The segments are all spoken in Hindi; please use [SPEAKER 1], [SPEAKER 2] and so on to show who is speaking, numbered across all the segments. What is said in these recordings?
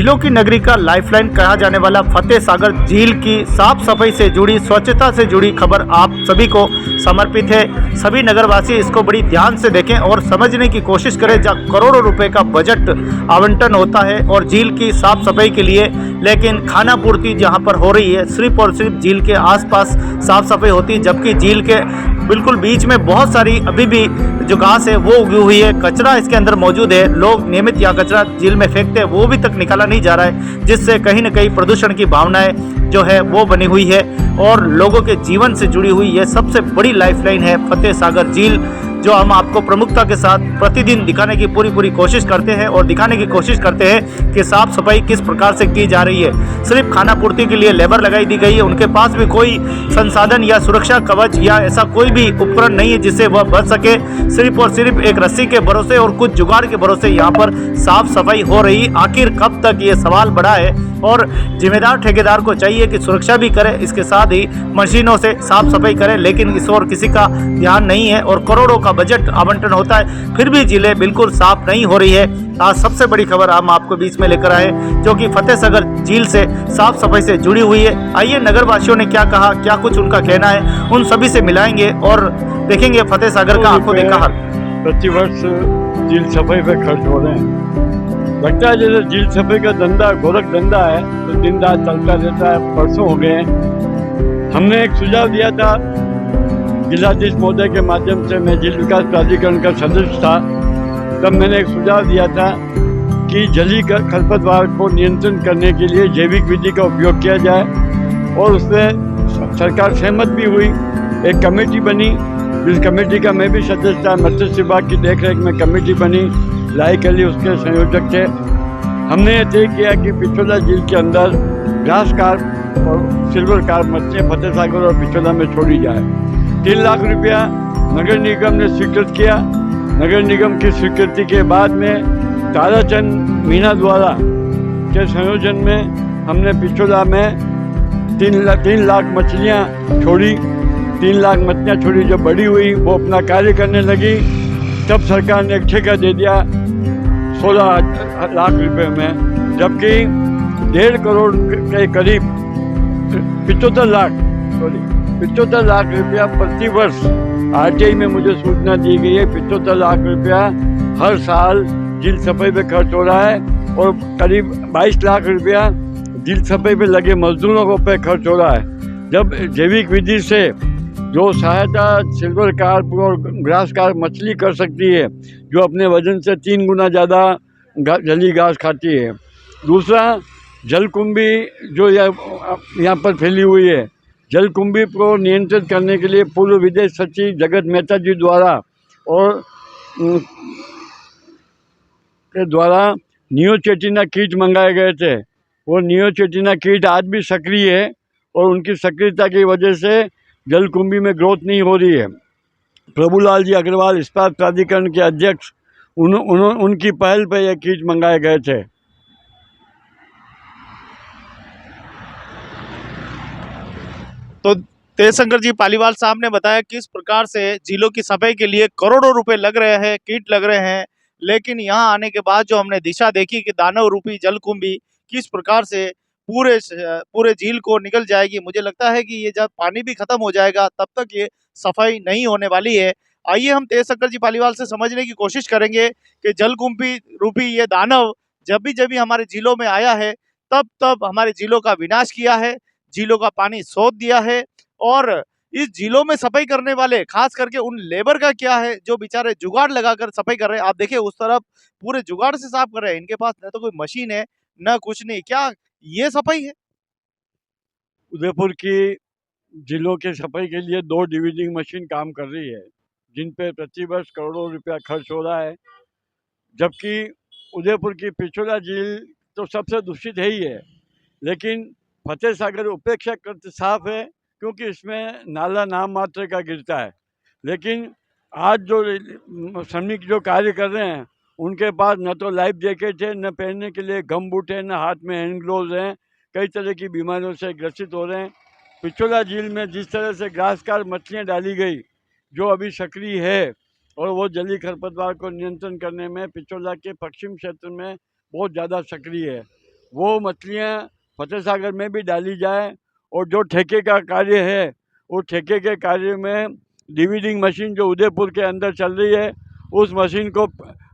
[SPEAKER 1] झीलों की नगरी का लाइफलाइन कहा जाने वाला फतेह सागर झील की साफ सफाई से जुड़ी, स्वच्छता से जुड़ी खबर आप सभी को समर्पित है। सभी नगरवासी इसको बड़ी ध्यान से देखें और समझने की कोशिश करें। जहाँ करोड़ों रुपए का बजट आवंटन होता है और झील की साफ सफाई के लिए, लेकिन खाना पूर्ति जहाँ पर हो रही है सिर्फ और सिर्फ झील के आसपास साफ सफाई होती है, जबकि झील के बिल्कुल बीच में बहुत सारी अभी भी जो घास है वो उगी हुई है। कचरा इसके अंदर मौजूद है, लोग नियमित यहाँ कचरा झील में फेंकते हैं, वो भी तक निकाला नहीं जा रहा है, जिससे कहीं न कहीं प्रदूषण की भावनाएं जो है वो बनी हुई है और लोगों के जीवन से जुड़ी हुई ये सबसे बड़ी लाइफलाइन है फतेह सागर झील, जो हम आपको प्रमुखता के साथ प्रतिदिन दिखाने की पूरी कोशिश करते हैं और दिखाने की कोशिश करते हैं कि साफ सफाई किस प्रकार से की जा रही है। सिर्फ खाना पूर्ति के लिए लेबर लगाई दी गई है, उनके पास भी कोई संसाधन या सुरक्षा कवच या ऐसा कोई भी उपकरण नहीं है जिससे वह बच सके। सिर्फ और सिर्फ एक रस्सी के भरोसे और कुछ जुगाड़ के भरोसे यहाँ पर साफ सफाई हो रही। आखिर कब तक ये सवाल बड़ा है और जिम्मेदार ठेकेदार को चाहिए कि सुरक्षा भी करे, इसके साथ ही मशीनों से साफ सफाई करे, लेकिन इस ओर किसी का ध्यान नहीं है और करोड़ों का बजट आवंटन होता है, फिर भी जिले बिल्कुल साफ नहीं हो रही है। आज सबसे बड़ी खबर हम आपको बीच में लेकर आए, जो कि फतेह सागर झील से साफ सफाई से जुड़ी हुई है। आइए नगरवासियों ने क्या कहा, क्या कुछ उनका कहना है, उन सभी से मिलाएंगे और देखेंगे फतेह सागर का आंखों देखा हाल।
[SPEAKER 2] प्रतिवर्ष झील सफाई पे खर्च हो रहे हैं। लगता है जैसे झील सफाई का धंधा गोरख धंधा है, तो दिन रात चलता रहता है। परसों हो गए, हमने एक सुझाव दिया था जिलाधीश महोदय के माध्यम से। मैं झील विकास प्राधिकरण का सदस्य था, तब मैंने एक सुझाव दिया था कि जलीय खरपतवार को नियंत्रण करने के लिए जैविक विधि का उपयोग किया जाए, और उसमें सरकार सहमत भी हुई। एक कमेटी बनी, जिस कमेटी का मैं भी सदस्य था। मत्स्य विभाग की देखरेख में कमेटी बनी, लाइक अली उसके संयोजक थे। हमने ये तय किया कि पिछोला झील के अंदर ग्रास कार्प और सिल्वर कार्प मछलियाँ फतेह सागर और पिछोला में छोड़ी जाए। 3 लाख रुपया नगर निगम ने स्वीकृत किया। नगर निगम की स्वीकृति के बाद में ताराचंद मीना द्वारा के संयोजन में हमने पिछोला में 3 लाख मछलियाँ छोड़ी। 3 लाख मछलियाँ छोड़ी, जो बड़ी हुई वो अपना कार्य करने लगी। तब सरकार ने एक ठेका दे दिया 16 लाख रुपए में, जबकि 1.5 करोड़ के करीब 75 लाख रुपया प्रति वर्ष RTI में मुझे सूचना दी गई है। 75 लाख रुपया हर साल झील सफाई पे खर्च हो रहा है, और करीब 22 लाख रुपया झील सफाई पे लगे मजदूरों पे खर्च हो रहा है। जब जैविक विधि से जो सहायता सिल्वर कार्प और ग्रास कार्प मछली कर सकती है, जो अपने वजन से 3 गुना ज़्यादा जली घास खाती है। दूसरा, जलकुंभी जो यहाँ पर फैली हुई है, जलकुंभी को नियंत्रित करने के लिए पूर्व विदेश सचिव जगत मेहता जी द्वारा और के द्वारा नियोचेटिना कीट मंगाए गए थे। वो नियोचेटिना कीट आज भी सक्रिय है, और उनकी सक्रियता की वजह से जलकुंभी में ग्रोथ नहीं हो रही है। प्रभुलाल जी अग्रवाल इस्पात प्राधिकरण के अध्यक्ष, उनकी पहल पे ये कीट मंगाए गए थे।
[SPEAKER 1] तो तेजशंकर जी पालीवाल साहब ने बताया किस प्रकार से झीलों की सफाई के लिए करोड़ों रुपए लग रहे हैं, कीट लग रहे हैं, लेकिन यहाँ आने के बाद जो हमने दिशा देखी कि दानव रूपी जलकुंभी किस प्रकार से पूरे झील को निकल जाएगी। मुझे लगता है कि ये जब पानी भी खत्म हो जाएगा तब तक ये सफाई नहीं होने वाली है। आइए हम तेजशंकर जी पालीवाल से समझने की कोशिश करेंगे कि जलकुंभी रूपी ये दानव जब भी हमारे झीलों में आया है तब हमारे झीलों का विनाश किया है, झीलों का पानी सोख दिया है। और इस झीलों में सफाई करने वाले खास करके उन लेबर का क्या है जो बेचारे जुगाड़ लगाकर सफाई कर रहे हैं। आप देखिए उस तरफ पूरे जुगाड़ से साफ कर रहे हैं, इनके पास न तो कोई मशीन है न कुछ नहीं। क्या ये सफाई है?
[SPEAKER 2] उदयपुर की जिलों के सफाई के लिए 2 डिविजिंग मशीन काम कर रही है, जिन पे प्रतिवर्ष करोड़ों रुपया खर्च हो रहा है। जबकि उदयपुर की पिछोला झील तो सबसे दूषित है ही है, लेकिन फतेह सागर उपेक्षाकृत साफ है, क्योंकि इसमें नाला नाम मात्र का गिरता है। लेकिन आज जो श्रमिक जो कार्य कर रहे हैं, उनके पास न तो लाइफ जैकेट है, न पहनने के लिए गम बूट है, न हाथ में हैंड ग्लोव्स हैं। कई तरह की बीमारियों से ग्रसित हो रहे हैं। पिछोला झील में जिस तरह से ग्रास कार्प मछलियाँ डाली गई, जो अभी सक्रिय है, और वो जलीय खरपतवार को नियंत्रण करने में पिछोला के पश्चिम क्षेत्र में बहुत ज़्यादा सक्रिय है। वो मछलियाँ फतेह सागर में भी डाली जाए। और जो ठेके का कार्य है, उस ठेके के कार्य में डिवीडिंग मशीन जो उदयपुर के अंदर चल रही है, उस मशीन को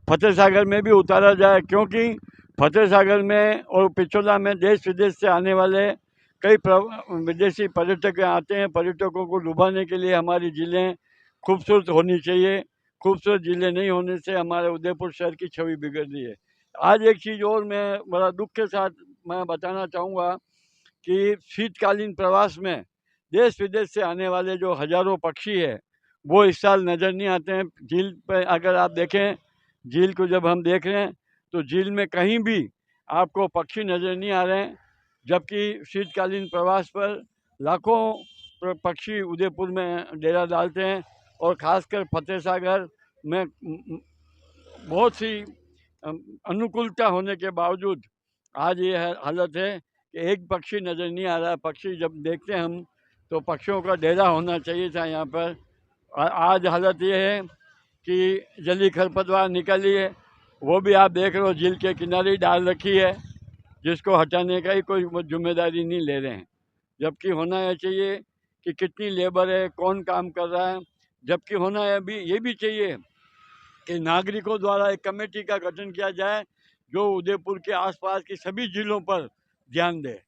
[SPEAKER 2] फतेह सागर में भी उतारा जाए, क्योंकि फतेह सागर में और पिछोला में देश विदेश से आने वाले कई विदेशी पर्यटक आते हैं। पर्यटकों को लुभाने के लिए हमारी ज़िलें खूबसूरत होनी चाहिए। खूबसूरत ज़िले नहीं होने से हमारे उदयपुर शहर की छवि बिगड़ रही है। आज एक चीज़ और मैं बड़ा दुख के साथ मैं बताना चाहूँगा कि शीतकालीन प्रवास में देश विदेश से आने वाले जो हज़ारों पक्षी है, वो इस साल नज़र नहीं आते हैं। झील पे अगर आप देखें, झील को जब हम देख रहे हैं तो झील में कहीं भी आपको पक्षी नज़र नहीं आ रहे हैं, जबकि शीतकालीन प्रवास पर लाखों पक्षी उदयपुर में डेरा डालते हैं। और ख़ासकर फतेह सागर में बहुत सी अनुकूलता होने के बावजूद आज ये हालत है कि एक पक्षी नज़र नहीं आ रहा। पक्षी जब देखते हैं हम तो पक्षियों का डेरा होना चाहिए था यहाँ पर। आज हालत ये है कि जली खरपतवार निकली है, वो भी आप देख रहे हो झील के किनारे ही डाल रखी है, जिसको हटाने का ही कोई जिम्मेदारी नहीं ले रहे हैं। जबकि होना ये चाहिए कि कितनी लेबर है, कौन काम कर रहा है। जबकि होना ये भी चाहिए कि नागरिकों द्वारा एक कमेटी का गठन किया जाए जो उदयपुर के आसपास की सभी जिलों पर ध्यान दे।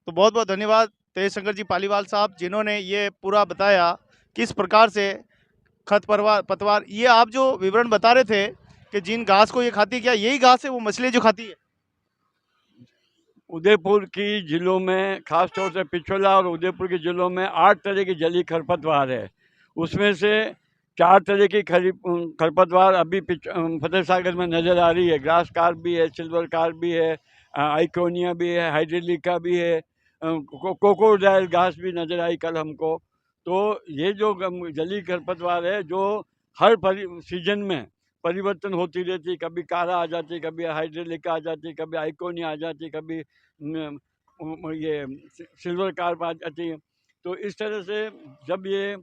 [SPEAKER 1] तो बहुत बहुत धन्यवाद तेज शंकर जी पालीवाल साहब, जिन्होंने ये पूरा बताया किस प्रकार से खरपतवार पतवार, ये आप जो विवरण बता रहे थे कि जिन घास को ये खाती है, क्या यही घास है वो मछली जो खाती है?
[SPEAKER 2] उदयपुर की जिलों में, खास तौर से पिछोला और उदयपुर के जिलों में 8 तरह की जलीय खरपतवार है। उसमें से 4 तरह की खरपतवार अभी फतेह सागर में नज़र आ रही है। ग्रास कार्प भी है, सिल्वर कार्प भी है, आइकोनिया भी है, हाइड्रेलिका भी है, कोकोडाइल घास भी नज़र आई कल हमको। तो ये जो जलीय खरपतवार है जो हर सीजन में परिवर्तन होती रहती, कभी कारा आ जाती, कभी हाइड्रेलिका आ जाती, कभी आइकोनिया आ जाती, कभी ये सिल्वर कार्प आ जाती है। तो इस तरह से जब ये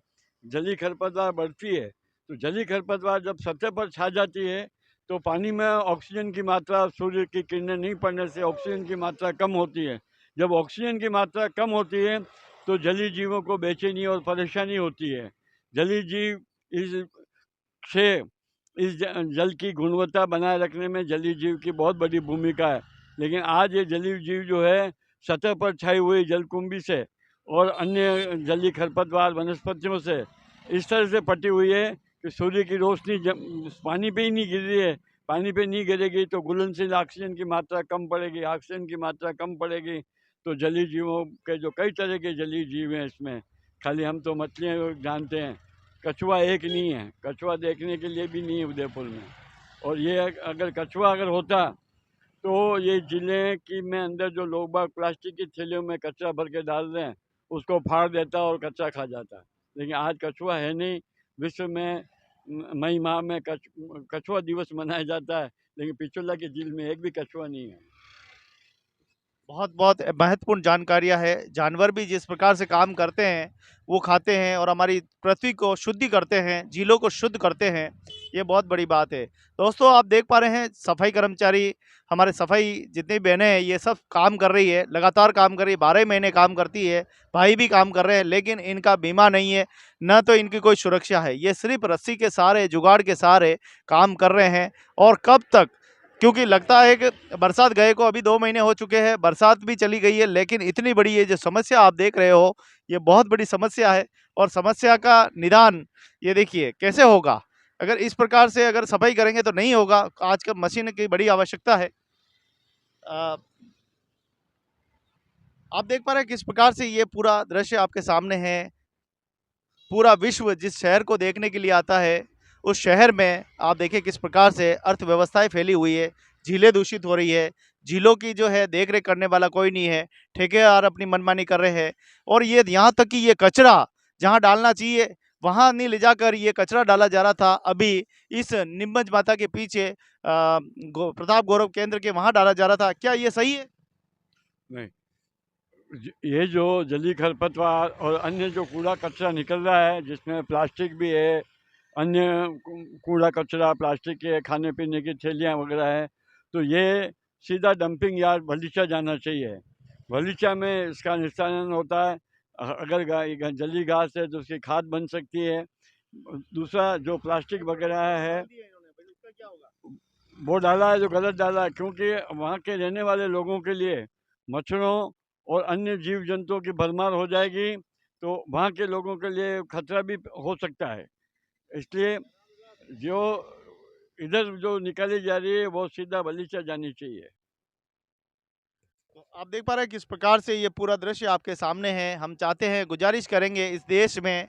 [SPEAKER 2] जलीय खरपतवार बढ़ती है तो जलीय खरपतवार जब सतह पर छा जाती है तो पानी में ऑक्सीजन की मात्रा, सूर्य की किरणें नहीं पड़ने से ऑक्सीजन की मात्रा कम होती है। जब ऑक्सीजन की मात्रा कम होती है तो जलीय जीवों को बेचैनी और परेशानी होती है। जलीय जीव इस जल की गुणवत्ता बनाए रखने में जलीय जीव की बहुत बड़ी भूमिका है। लेकिन आज ये जलीय जीव जो है सतह पर छाई हुई जलकुंभी से और अन्य जलीय खरपतवार वनस्पतियों से इस तरह से पटी हुई है कि सूर्य की रोशनी पानी पे ही नहीं गिर रही है। पानी पे नहीं गिरेगी तो घुलनशील ऑक्सीजन की मात्रा कम पड़ेगी, ऑक्सीजन की मात्रा कम पड़ेगी तो जलीय जीवों के जो कई तरह के जलीय जीव हैं इसमें, खाली हम तो मछलियाँ जानते हैं, कछुआ एक नहीं है। कछुआ देखने के लिए भी नहीं है उदयपुर में। और ये अगर कछुआ अगर होता तो ये ज़िले की में अंदर जो लोग बाग प्लास्टिक की थैलियों में कचरा भर के डाल रहे हैं उसको फाड़ देता और कचरा खा जाता। लेकिन आज कछुआ है नहीं। विश्व में मई माह में कछुआ दिवस मनाया जाता है, लेकिन पिछोला की झील में एक भी कछुआ नहीं है।
[SPEAKER 1] बहुत बहुत महत्वपूर्ण जानकारियां है। जानवर भी जिस प्रकार से काम करते हैं, वो खाते हैं और हमारी पृथ्वी को शुद्धि करते हैं, झीलों को शुद्ध करते हैं, ये बहुत बड़ी बात है। दोस्तों आप देख पा रहे हैं सफाई कर्मचारी, हमारे सफाई जितनी बहनें हैं ये सब काम कर रही है, लगातार काम कर रही है, 12 महीने काम करती है, भाई भी काम कर रहे हैं, लेकिन इनका बीमा नहीं है, न तो इनकी कोई सुरक्षा है। ये सिर्फ रस्सी के सहारे, जुगाड़ के सहारे काम कर रहे हैं। और कब तक, क्योंकि लगता है कि बरसात गए को अभी 2 महीने हो चुके हैं, बरसात भी चली गई है, लेकिन इतनी बड़ी ये जो समस्या आप देख रहे हो, ये बहुत बड़ी समस्या है। और समस्या का निदान ये देखिए कैसे होगा, अगर इस प्रकार से अगर सफाई करेंगे तो नहीं होगा। आज का मशीन की बड़ी आवश्यकता है। आप देख पा रहे हैं किस प्रकार से ये पूरा दृश्य आपके सामने है। पूरा विश्व जिस शहर को देखने के लिए आता है, उस शहर में आप देखिए किस प्रकार से अर्थव्यवस्थाएं फैली हुई है, झीलें दूषित हो रही है, झीलों की जो है देख रेख करने वाला कोई नहीं है, ठेकेदार अपनी मनमानी कर रहे हैं। और ये यहाँ तक कि ये कचरा जहाँ डालना चाहिए वहाँ नहीं ले जाकर ये कचरा डाला जा रहा था, अभी इस नीमच माता के पीछे प्रताप गौरव केंद्र के वहाँ डाला जा रहा था। क्या ये सही है?
[SPEAKER 2] नहीं, ये जो जलीय खरपतवार और अन्य जो कूड़ा कचरा निकल रहा है जिसमें प्लास्टिक भी है, अन्य कूड़ा कचरा, प्लास्टिक के खाने पीने की थैलियाँ वगैरह है, तो ये सीधा डंपिंग यार्ड भलीचा जाना चाहिए। भलीचा में इसका निस्तारण होता है। अगर जली घास है तो उसकी खाद बन सकती है। दूसरा जो प्लास्टिक वगैरह है वो डाला है जो गलत डाला है, क्योंकि वहाँ के रहने वाले लोगों के लिए मच्छरों और अन्य जीव जंतुओं की भरमार हो जाएगी, तो वहाँ के लोगों के लिए खतरा भी हो सकता है। इसलिए जो इधर जो निकाली जा रही है वो सीधा बलीचा जानी चाहिए।
[SPEAKER 1] तो आप देख पा रहे हैं किस प्रकार से ये पूरा दृश्य आपके सामने है। हम चाहते हैं, गुजारिश करेंगे इस देश में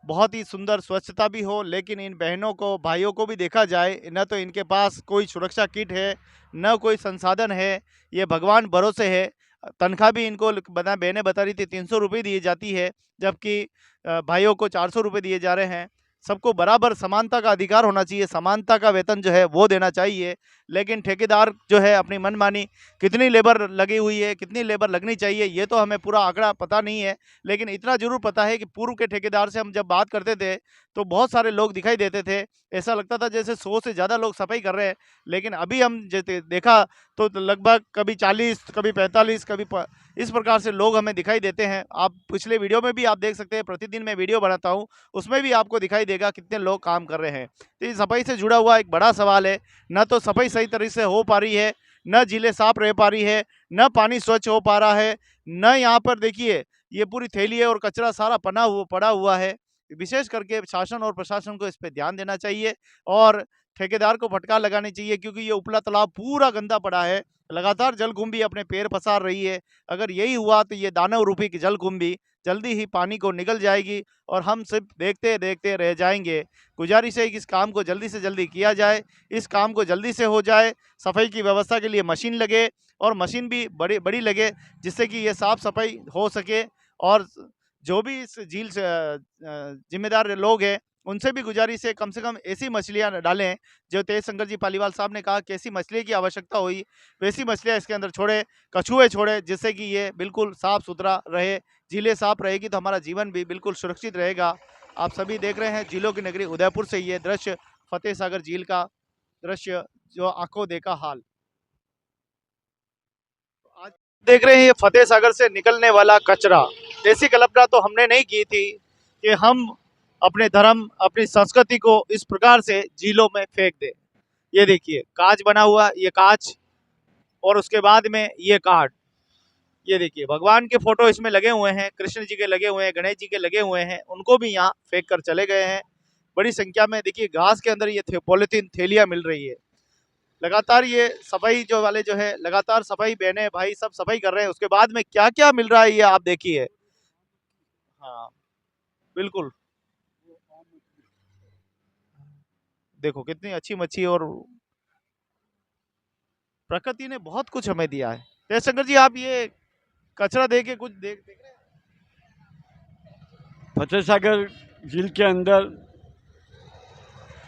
[SPEAKER 1] बहुत ही सुंदर स्वच्छता भी हो, लेकिन इन बहनों को भाइयों को भी देखा जाए, न तो इनके पास कोई सुरक्षा किट है, न कोई संसाधन है। ये भगवान भरोसे है। तनख्वाह भी इनको बता बहनें बता रही थी 300 रुपये दी जाती है, जबकि भाइयों को 400 रुपये दिए जा रहे हैं। सबको बराबर समानता का अधिकार होना चाहिए, समानता का वेतन जो है वो देना चाहिए। लेकिन ठेकेदार जो है अपनी मनमानी, कितनी लेबर लगी हुई है, कितनी लेबर लगनी चाहिए, ये तो हमें पूरा आंकड़ा पता नहीं है। लेकिन इतना जरूर पता है कि पूर्व के ठेकेदार से हम जब बात करते थे तो बहुत सारे लोग दिखाई देते थे। ऐसा लगता था जैसे 100 से ज़्यादा लोग सफाई कर रहे हैं। लेकिन अभी हम देखा तो लगभग कभी 40, कभी 45, इस प्रकार से लोग हमें दिखाई देते हैं। आप पिछले वीडियो में भी आप देख सकते हैं, प्रतिदिन मैं वीडियो बनाता हूँ, उसमें भी आपको दिखाई देगा कितने लोग काम कर रहे हैं। तो इस सफाई से जुड़ा हुआ एक बड़ा सवाल है। न तो सफाई सही तरीके से हो पा रही है, न झीलें साफ रह पा रही है, न पानी स्वच्छ हो पा रहा है, न यहाँ पर देखिए ये पूरी थैली है और कचरा सारा पड़ा हुआ है। विशेष करके शासन और प्रशासन को इस पे ध्यान देना चाहिए और ठेकेदार को फटकार लगानी चाहिए, क्योंकि ये उपला तालाब पूरा गंदा पड़ा है। लगातार जलकुंभी अपने पैर पसार रही है। अगर यही हुआ तो ये दानव रूपी की जलकुंभी जल्दी ही पानी को निगल जाएगी और हम सिर्फ देखते देखते रह जाएंगे। गुजारिश है कि इस काम को जल्दी से जल्दी किया जाए, इस काम को जल्दी से हो जाए। सफाई की व्यवस्था के लिए मशीन लगे और मशीन भी बड़ी बड़ी लगे, जिससे कि ये साफ सफाई हो सके। और जो भी इस झील से जिम्मेदार लोग हैं, उनसे भी गुजारिश है कम से कम ऐसी मछलियां डालें जो तेज शंकर जी पालीवाल साहब ने कहा कि ऐसी मछली की आवश्यकता हुई वैसी मछलियां इसके अंदर छोड़े, कछुए छोड़े, जिससे कि ये बिल्कुल साफ सुथरा रहे। झीलें साफ रहेगी तो हमारा जीवन भी बिल्कुल सुरक्षित रहेगा। आप सभी देख रहे हैं झीलों की नगरी उदयपुर से ये दृश्य, फतेह सागर झील का दृश्य, जो आंखों देखा हाल। आज देख रहे हैं ये फतेह सागर से निकलने वाला कचरा। ऐसी कल्पना तो हमने नहीं की थी कि हम अपने धर्म, अपनी संस्कृति को इस प्रकार से झीलों में फेंक दें। ये देखिए कांच बना हुआ, ये कांच, और उसके बाद में ये कार्ड। ये देखिए भगवान के फोटो इसमें लगे हुए हैं, कृष्ण जी के लगे हुए हैं, गणेश जी के लगे हुए हैं, उनको भी यहाँ फेंक कर चले गए हैं। बड़ी संख्या में देखिए घास के अंदर ये पॉलिथीन थैलियां मिल रही है। लगातार ये सफाई जो वाले जो है, लगातार सफाई, बहने भाई सब सफाई कर रहे हैं। उसके बाद में क्या क्या मिल रहा है ये आप देखिए। हाँ बिल्कुल, देखो कितनी अच्छी मच्छी, और प्रकृति ने बहुत कुछ हमें दिया है। जयशंकर जी आप ये कचरा दे के कुछ देख रहे हैं?
[SPEAKER 2] फतेह सागर झील के अंदर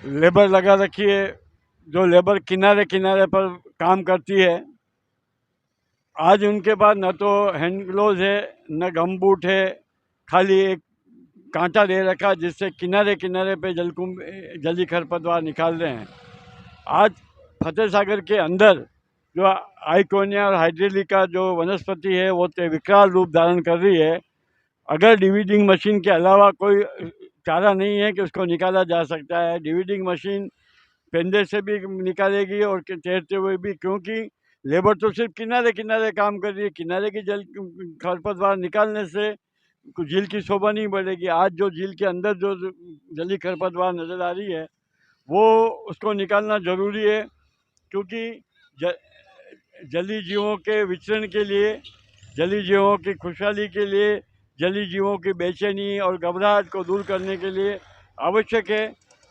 [SPEAKER 2] लेबर लगा रखी है, जो लेबर किनारे किनारे पर काम करती है। आज उनके पास न तो हैंड ग्लोव है, न गम बूट है, खाली एक कांटा दे रखा जिससे किनारे किनारे पे जली खरपतवार निकाल रहे हैं। आज फतेह सागर के अंदर जो आइकोनिया और हाइड्रेलिका जो वनस्पति है वो विकराल रूप धारण कर रही है। अगर डिवीडिंग मशीन के अलावा कोई चारा नहीं है कि उसको निकाला जा सकता है। डिवीडिंग मशीन पेंदे से भी निकालेगी और तैरते हुए भी, क्योंकि लेबर तो सिर्फ किनारे किनारे काम कर रही है। किनारे की खरपतवार निकालने से झील की शोभा नहीं बढ़ेगी। आज जो झील के अंदर जो जली खरपतवार नज़र आ रही है वो उसको निकालना ज़रूरी है, क्योंकि जली जीवों के विचरण के लिए, जली जीवों की खुशहाली के लिए, जली जीवों की बेचैनी और घबराहट को दूर करने के लिए आवश्यक है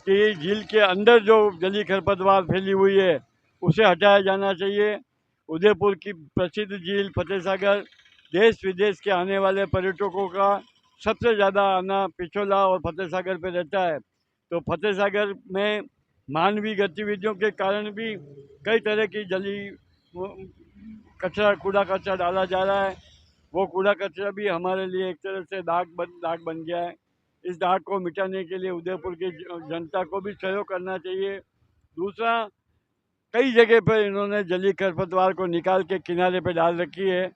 [SPEAKER 2] कि झील के अंदर जो जली खरपतवार फैली हुई है उसे हटाया जाना चाहिए। उदयपुर की प्रसिद्ध झील फतेह सागर देश विदेश के आने वाले पर्यटकों का सबसे ज़्यादा आना पिछोला और फतेह सागर पे रहता है। तो फतेह सागर में मानवीय गतिविधियों के कारण भी कई तरह की जली कूड़ा कचरा डाला जा रहा है। वो कूड़ा कचरा भी हमारे लिए एक तरह से दाग बन गया है। इस दाग को मिटाने के लिए उदयपुर की जनता को भी सहयोग करना चाहिए। दूसरा, कई जगह पर इन्होंने जलीय खरपतवार को निकाल के किनारे पे डाल रखी है,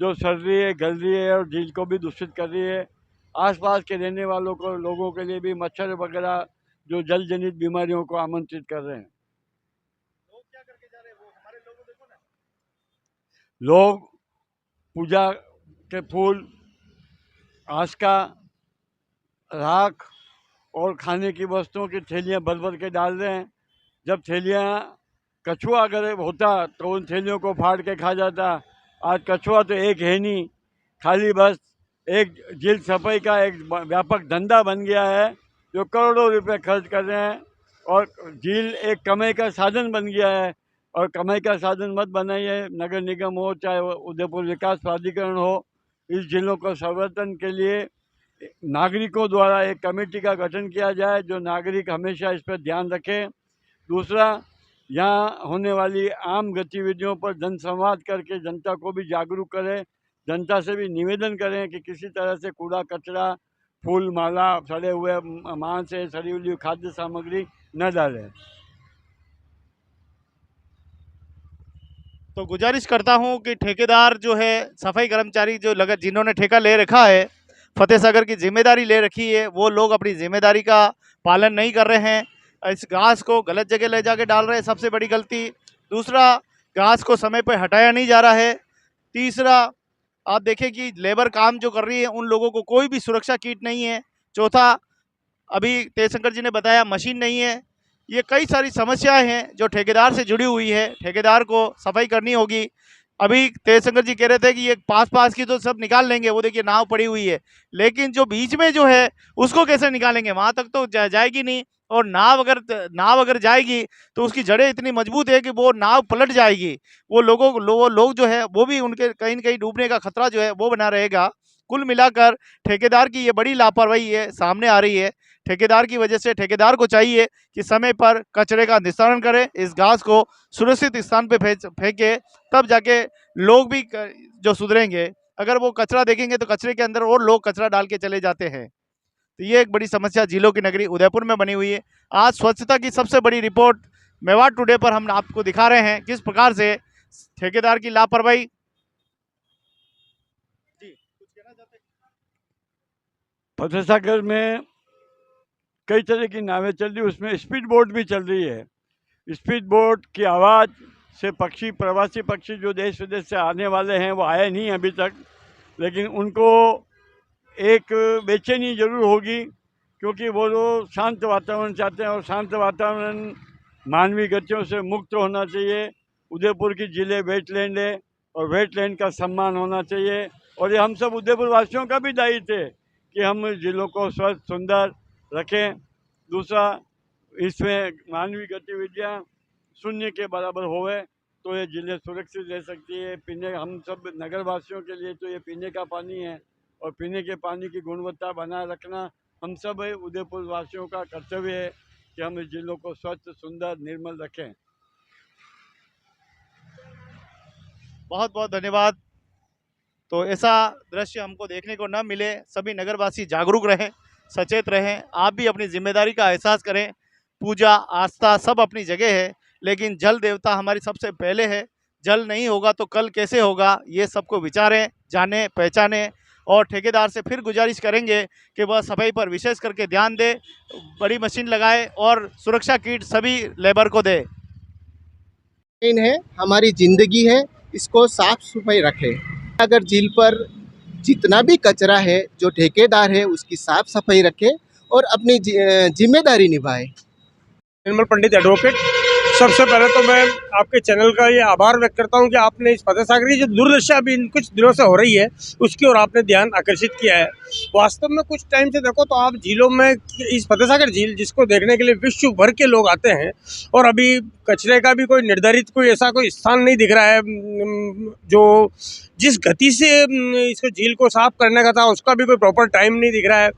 [SPEAKER 2] जो सड़ रही है, गल रही है और झील को भी दूषित कर रही है। आसपास के रहने वालों को, लोगों के लिए भी मच्छर वगैरह जो जल जनित बीमारियों को आमंत्रित कर रहे हैं।
[SPEAKER 1] लोग क्या करके जा रहे हैं, वो हमारे लोगों को देखो ना।
[SPEAKER 2] लोग पूजा के फूल, आस्का, राख और खाने की वस्तुओं की थैलियाँ भर भर के डाल रहे हैं। जब थैलियाँ, कछुआ अगर होता तो उन थैलियों को फाड़ के खा जाता। आज कछुआ तो एक है नहीं, खाली बस एक झील सफाई का एक व्यापक धंधा बन गया है, जो करोड़ों रुपए खर्च कर रहे हैं। और झील एक कमाई का साधन बन गया है, और कमाई का साधन मत बनाइए। नगर निगम हो, चाहे वो उदयपुर विकास प्राधिकरण हो, इस झीलों को संवर्धन के लिए नागरिकों द्वारा एक कमेटी का गठन किया जाए, जो नागरिक हमेशा इस पर ध्यान रखें। दूसरा, यहाँ होने वाली आम गतिविधियों पर जनसंवाद करके जनता को भी जागरूक करें। जनता से भी निवेदन करें कि किसी तरह से कूड़ा कचरा, फूल माला, सड़े हुए मांस, सड़ी हुई खाद्य सामग्री न डालें।
[SPEAKER 1] तो गुजारिश करता हूं कि ठेकेदार जो है, सफाई कर्मचारी जो लगा, जिन्होंने ठेका ले रखा है, फतेह सागर की जिम्मेदारी ले रखी है, वो लोग अपनी जिम्मेदारी का पालन नहीं कर रहे हैं। इस घास को गलत जगह ले जाके डाल रहे हैं, सबसे बड़ी गलती। दूसरा, घास को समय पर हटाया नहीं जा रहा है। तीसरा, आप देखें कि लेबर काम जो कर रही है, उन लोगों को कोई भी सुरक्षा किट नहीं है। चौथा, अभी तेजशंकर जी ने बताया, मशीन नहीं है। ये कई सारी समस्याएं हैं जो ठेकेदार से जुड़ी हुई है, ठेकेदार को सफाई करनी होगी। अभी तेजशंकर जी कह रहे थे कि ये पास की तो सब निकाल लेंगे, वो देखिए नाव पड़ी हुई है, लेकिन जो बीच में जो है उसको कैसे निकालेंगे, वहां तक तो जाएगी नहीं। और नाव अगर जाएगी तो उसकी जड़ें इतनी मजबूत है कि वो नाव पलट जाएगी। वो लोग जो है वो भी, उनके कहीं न कहीं डूबने का खतरा जो है वो बना रहेगा। कुल मिलाकर ठेकेदार की ये बड़ी लापरवाही है, सामने आ रही है। ठेकेदार की वजह से ठेकेदार को चाहिए कि समय पर कचरे का निस्तारण करें, इस घास को सुरक्षित स्थान पे फेंके, तब जाके लोग भी जो सुधरेंगे। अगर वो कचरा देखेंगे तो कचरे के अंदर और लोग कचरा डाल के चले जाते हैं। तो ये एक बड़ी समस्या झीलों की नगरी उदयपुर में बनी हुई है। आज स्वच्छता की सबसे बड़ी रिपोर्ट मेवाड़ टुडे पर हम आपको दिखा रहे हैं, किस प्रकार से ठेकेदार की लापरवाही। जी, कुछ कहना चाहते हैं?
[SPEAKER 2] फतेह सागर में कई तरह की नावें चल रही, उसमें स्पीड बोट भी चल रही है। स्पीड बोट की आवाज़ से पक्षी, प्रवासी पक्षी जो देश विदेश से आने वाले हैं, वो आए नहीं अभी तक, लेकिन उनको एक बेचैनी जरूर होगी, क्योंकि वो लोग शांत वातावरण चाहते हैं, और शांत वातावरण मानवीय गतियों से मुक्त होना चाहिए। उदयपुर की जिले वेटलैंड है, और वेटलैंड का सम्मान होना चाहिए। और ये हम सब उदयपुर वासियों का भी दायित्व है कि हम जिलों को स्वच्छ सुंदर रखें। दूसरा, इसमें मानवीय गतिविधियाँ शून्य के बराबर होवे तो ये जिले सुरक्षित रह सकती है। पीने, हम सब नगरवासियों के लिए तो ये पीने का पानी है, और पीने के पानी की गुणवत्ता बनाए रखना हम सब उदयपुर वासियों का कर्तव्य है कि हम इस जिलों को स्वच्छ, सुंदर, निर्मल रखें।
[SPEAKER 1] बहुत बहुत धन्यवाद। तो ऐसा दृश्य हमको देखने को न मिले, सभी नगरवासी जागरूक रहें, सचेत रहें। आप भी अपनी जिम्मेदारी का एहसास करें। पूजा, आस्था सब अपनी जगह है, लेकिन जल देवता हमारी सबसे पहले है। जल नहीं होगा तो कल कैसे होगा, ये सबको विचारें, जानें, पहचानें। और ठेकेदार से फिर गुजारिश करेंगे कि वह सफाई पर विशेष करके ध्यान दे, बड़ी मशीन लगाए और सुरक्षा किट सभी लेबर को दे।
[SPEAKER 3] है, हमारी जिंदगी है, इसको साफ सफाई रखें। अगर झील पर जितना भी कचरा है, जो ठेकेदार है उसकी साफ सफाई रखे और अपनी जिम्मेदारी निभाए।
[SPEAKER 4] निर्मल पंडित एडवोकेट। सबसे पहले तो मैं आपके चैनल का ये आभार व्यक्त करता हूं कि आपने इस फतेह सागर की जो दुर्दशा अभी कुछ दिनों से हो रही है उसकी ओर आपने ध्यान आकर्षित किया है। वास्तव में कुछ टाइम से देखो तो आप झीलों में, इस फतेह सागर झील जिसको देखने के लिए विश्व भर के लोग आते हैं, और अभी कचरे का भी कोई निर्धारित कोई ऐसा कोई स्थान नहीं दिख रहा है। जो जिस गति से इसको झील को साफ करने का था उसका भी कोई प्रॉपर टाइम नहीं दिख रहा है।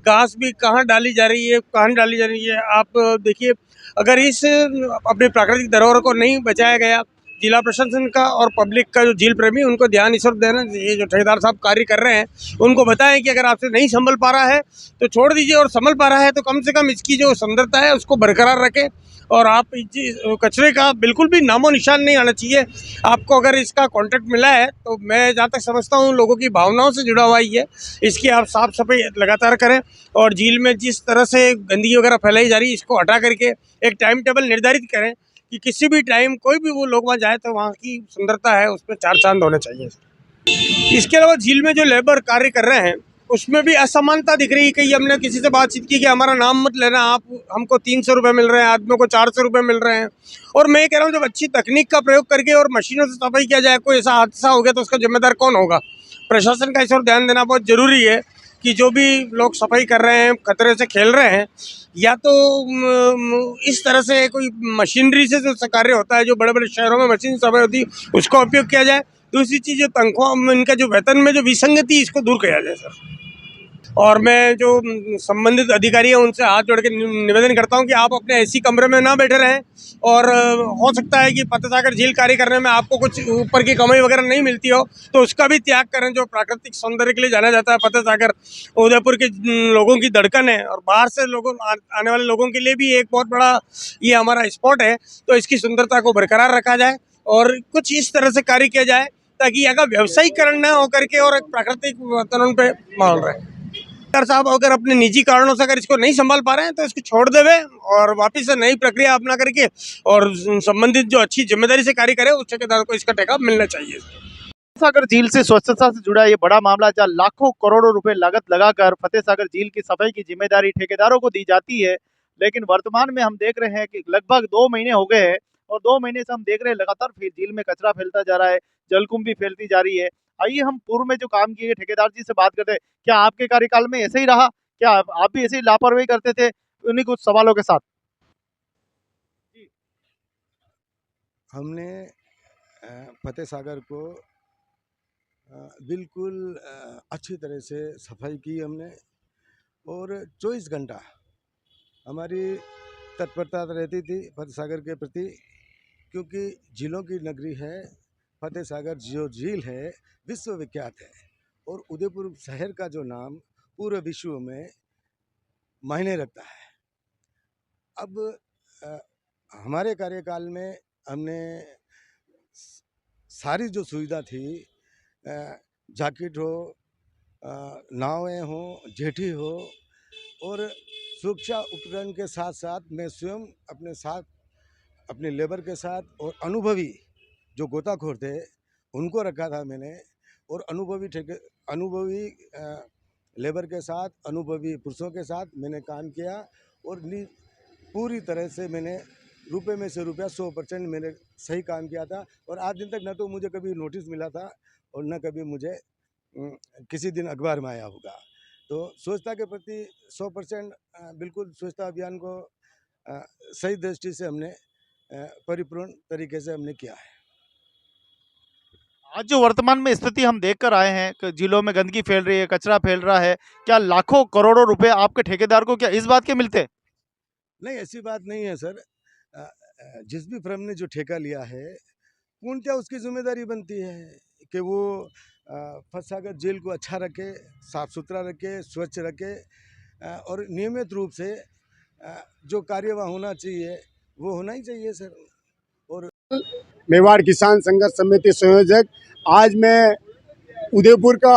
[SPEAKER 4] घास भी कहाँ डाली जा रही है, कहाँ डाली जा रही है। आप देखिए, अगर इस अपने प्राकृतिक धरोहर को नहीं बचाया गया, जिला प्रशासन का और पब्लिक का, जो झील प्रेमी, उनको ध्यान इस ओर देना चाहिए। जो ठेकेदार साहब कार्य कर रहे हैं उनको बताएं कि अगर आपसे नहीं संभल पा रहा है तो छोड़ दीजिए, और संभल पा रहा है तो कम से कम इसकी जो सुंदरता है उसको बरकरार रखें। और आप कचरे का बिल्कुल भी नामो निशान नहीं आना चाहिए। आपको अगर इसका कॉन्ट्रैक्ट मिला है तो मैं जहाँ तक समझता हूँ लोगों की भावनाओं से जुड़ा हुआ ही है। इसकी आप साफ सफाई लगातार करें, और झील में जिस तरह से गंदगी वगैरह फैलाई जा रही है इसको हटा करके एक टाइम टेबल निर्धारित करें कि किसी भी टाइम कोई भी वो लोग वहाँ जाए तो वहाँ की सुंदरता है उसमें चार चांद होने चाहिए। इसके अलावा झील में जो लेबर कार्य कर रहे हैं उसमें भी असमानता दिख रही है। कई हमने किसी से बातचीत की कि हमारा नाम मत लेना, आप हमको 300 रुपये मिल रहे हैं, आदमियों को 400 रुपये मिल रहे हैं। और मैं कह रहा हूँ जब अच्छी तकनीक का प्रयोग करके और मशीनों से सफाई किया जाए, कोई ऐसा हादसा हो गया तो उसका जिम्मेदार कौन होगा? प्रशासन का इस ओर ध्यान देना बहुत ज़रूरी है कि जो भी लोग सफाई कर रहे हैं, खतरे से खेल रहे हैं, या तो इस तरह से कोई मशीनरी से जो कार्य होता है, जो बड़े बड़े शहरों में मशीन सफाई होती है, उसका उपयोग किया जाए। दूसरी चीज़, जो तनख्वाह में इनका जो वेतन में जो विसंगति, इसको दूर किया जाए सर। और मैं जो संबंधित अधिकारी हैं उनसे हाथ जोड़ के निवेदन करता हूं कि आप अपने ऐसी कमरे में ना बैठे रहें, और हो सकता है कि फतेहसागर झील कार्य करने में आपको कुछ ऊपर की कमाई वगैरह नहीं मिलती हो तो उसका भी त्याग करें। जो प्राकृतिक सौंदर्य के लिए जाना जाता है फतेहसागर, उदयपुर के लोगों की धड़कन है, और बाहर से लोगों आने वाले लोगों के लिए भी एक बहुत बड़ा ये हमारा स्पॉट है। तो इसकी सुंदरता को बरकरार रखा जाए और कुछ इस तरह से कार्य किया जाए ताकि यहाँ का व्यवसायीकरण न होकर के और एक प्राकृतिक वातावरण पे माहौल रहे। सरकार साहब अगर अपने निजी कारणों से अगर इसको नहीं संभाल पा रहे हैं तो इसको छोड़ देवे और वापस से नई प्रक्रिया अपना करके और संबंधित जो अच्छी जिम्मेदारी से कार्य करे उस ठेकेदार को इसका टेका मिलना चाहिए।
[SPEAKER 1] फतेहसागर झील से स्वच्छता से जुड़ा ये बड़ा मामला, जहाँ लाखों करोड़ों रुपए लागत लगाकर फतेहसागर झील की सफाई की जिम्मेदारी ठेकेदारों को दी जाती है, लेकिन वर्तमान में हम देख रहे हैं कि लगभग 2 महीने हो गए हैं और 2 महीने से हम देख रहे हैं लगातार फिर झील में कचरा फैलता जा रहा है, जलकुंभी फैलती जा रही है। आइए हम पूर्व में जो काम किए ठेकेदार जी से बात करते हैं। क्या आपके कार्यकाल में ऐसे ही रहा? क्या आप भी ऐसे ही लापरवाही करते थे? उन्हीं कुछ सवालों के साथ
[SPEAKER 5] हमने फतेहसागर को बिल्कुल अच्छी तरह से सफाई की हमने, और 24 घंटा हमारी तत्परता रहती थी फतेहसागर के प्रति, क्योंकि झीलों की नगरी है। फतेहसागर जो झील है विश्व विख्यात है, और उदयपुर शहर का जो नाम पूरे विश्व में मायने रखता है। अब हमारे कार्यकाल में हमने सारी जो सुविधा थी, जैकेट हो, नावें हो, जेटी हो, और सुरक्षा उपकरण के साथ साथ मैं स्वयं अपने साथ अपने लेबर के साथ और अनुभवी जो गोताखोर थे उनको रखा था मैंने, और अनुभवी लेबर के साथ, अनुभवी पुरुषों के साथ मैंने काम किया, और पूरी तरह से मैंने रुपए में से रुपया 100% मैंने सही काम किया था। और आज दिन तक न तो मुझे कभी नोटिस मिला था और न कभी मुझे किसी दिन अखबार में आया होगा। तो स्वच्छता के प्रति 100% बिल्कुल स्वच्छता अभियान को सही दृष्टि से हमने परिपूर्ण तरीके से हमने किया है।
[SPEAKER 1] आज जो वर्तमान में स्थिति हम देख कर आए हैं कि जिलों में गंदगी फैल रही है, कचरा फैल रहा है, क्या लाखों करोड़ों रुपए आपके ठेकेदार को क्या इस बात के मिलते?
[SPEAKER 5] नहीं, ऐसी बात नहीं है सर। जिस भी फर्म ने जो ठेका लिया है पूर्णतः उसकी जिम्मेदारी बनती है कि वो फतेहसागर जेल को अच्छा रखे, साफ सुथरा रखे, स्वच्छ रखे, और नियमित रूप से जो कार्य वहाँ होना चाहिए वो होना ही चाहिए सर। और
[SPEAKER 6] मेवाड़ किसान संघर्ष समिति संयोजक, आज मैं उदयपुर का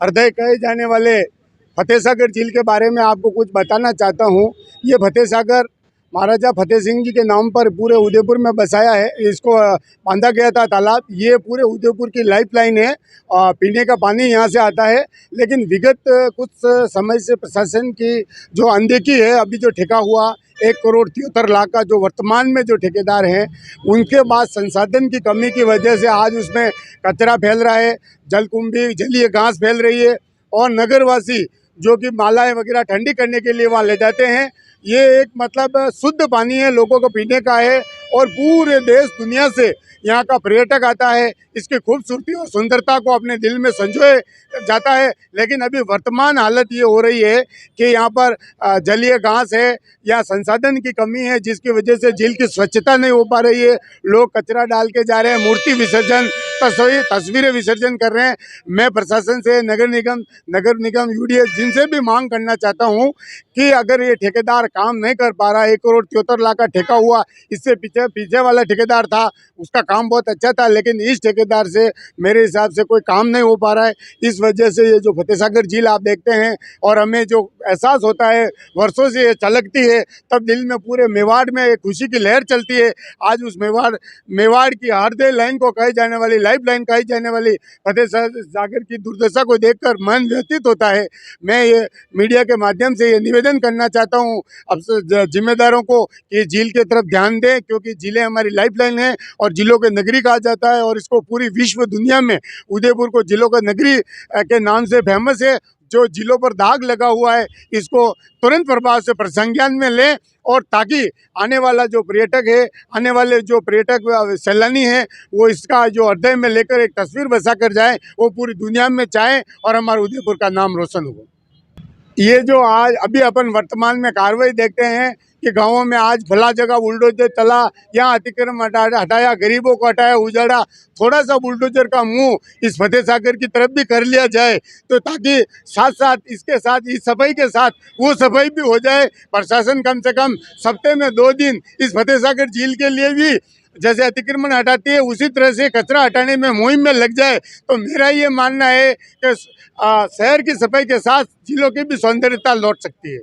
[SPEAKER 6] हृदय कहे जाने वाले फतेहसागर झील के बारे में आपको कुछ बताना चाहता हूँ। ये फतेहसागर महाराजा फतेह सिंह जी के नाम पर पूरे उदयपुर में बसाया है। इसको बांधा गया था तालाब। ये पूरे उदयपुर की लाइफलाइन है, पीने का पानी यहाँ से आता है। लेकिन विगत कुछ समय से प्रशासन की जो अनदेखी है, अभी जो ठेका हुआ 1,73,00,000 का जो वर्तमान में जो ठेकेदार हैं उनके पास संसाधन की कमी की वजह से आज उसमें कचरा फैल रहा है, जलकुंभी जलीय घास फैल रही है, और नगरवासी जो कि मालाएं वगैरह ठंडी करने के लिए वहाँ ले जाते हैं। ये एक मतलब शुद्ध पानी है, लोगों को पीने का है, और पूरे देश दुनिया से यहाँ का पर्यटक आता है, इसकी खूबसूरती और सुंदरता को अपने दिल में संजोए जाता है। लेकिन अभी वर्तमान हालत ये हो रही है कि यहाँ पर जलीय घास है या संसाधन की कमी है, जिसकी वजह से झील की स्वच्छता नहीं हो पा रही है। लोग कचरा डाल के जा रहे हैं, मूर्ति विसर्जन, तस्वीरें विसर्जन कर रहे हैं। मैं प्रशासन से, नगर निगम यूडीएच जिनसे भी मांग करना चाहता हूँ कि अगर ये ठेकेदार काम नहीं कर पा रहा, 1,73,00,000 का ठेका हुआ, इससे पीछे वाला ठेकेदार था, उसका काम बहुत अच्छा था, लेकिन इस ठेकेदार से मेरे हिसाब से कोई काम नहीं हो पा रहा है। इस वजह से ये जो फतेह सागर झील आप देखते हैं और हमें जो एहसास होता है, वर्षों से ये छलकती है, तब दिल में पूरे मेवाड़ में एक खुशी की लहर चलती है। आज उस मेवाड़ की हृदय लाइन को कही जाने वाली, लाइफ लाइन कही जाने वाली फतेह सागर की दुर्दशा को देखकर मन व्यथित होता है। मैं ये मीडिया के माध्यम से ये निवेदन करना चाहता हूँ अब जिम्मेदारों को कि झील की तरफ ध्यान दें, क्योंकि झीलें हमारी लाइफ लाइन है और झीलों के नगरी कहा जाता है और इसको पूरी विश्व दुनिया में उदयपुर को झीलों का नगरी के नाम से फेमस है। जो झीलों पर दाग लगा हुआ है, इसको तुरंत प्रभाव से प्रसंज्ञान में लें और ताकि आने वाला जो पर्यटक है, आने वाले जो पर्यटक सैलानी हैं, वो इसका जो हृदय में लेकर एक तस्वीर बसा कर जाए, वो पूरी दुनिया में चाहें और हमारे उदयपुर का नाम रोशन हो। ये जो आज अभी अपन वर्तमान में कार्रवाई देखते हैं कि गांवों में आज फला जगह बुलडोजर चला, यहाँ अतिक्रमण हटाया, गरीबों को हटाया, उजाड़ा, थोड़ा सा बुलडोजर का मुंह इस फतेह सागर की तरफ भी कर लिया जाए, तो ताकि साथ साथ इसके साथ इस सफाई के साथ वो सफाई भी हो जाए। प्रशासन कम से कम सप्ताह में 2 दिन इस फतेह सागर झील के लिए भी जैसे अतिक्रमण हटाती है, उसी तरह से कचरा हटाने में मुहिम में लग जाए, तो मेरा ये मानना है कि शहर की सफाई के साथ झीलों की भी सौंदर्यता लौट सकती है।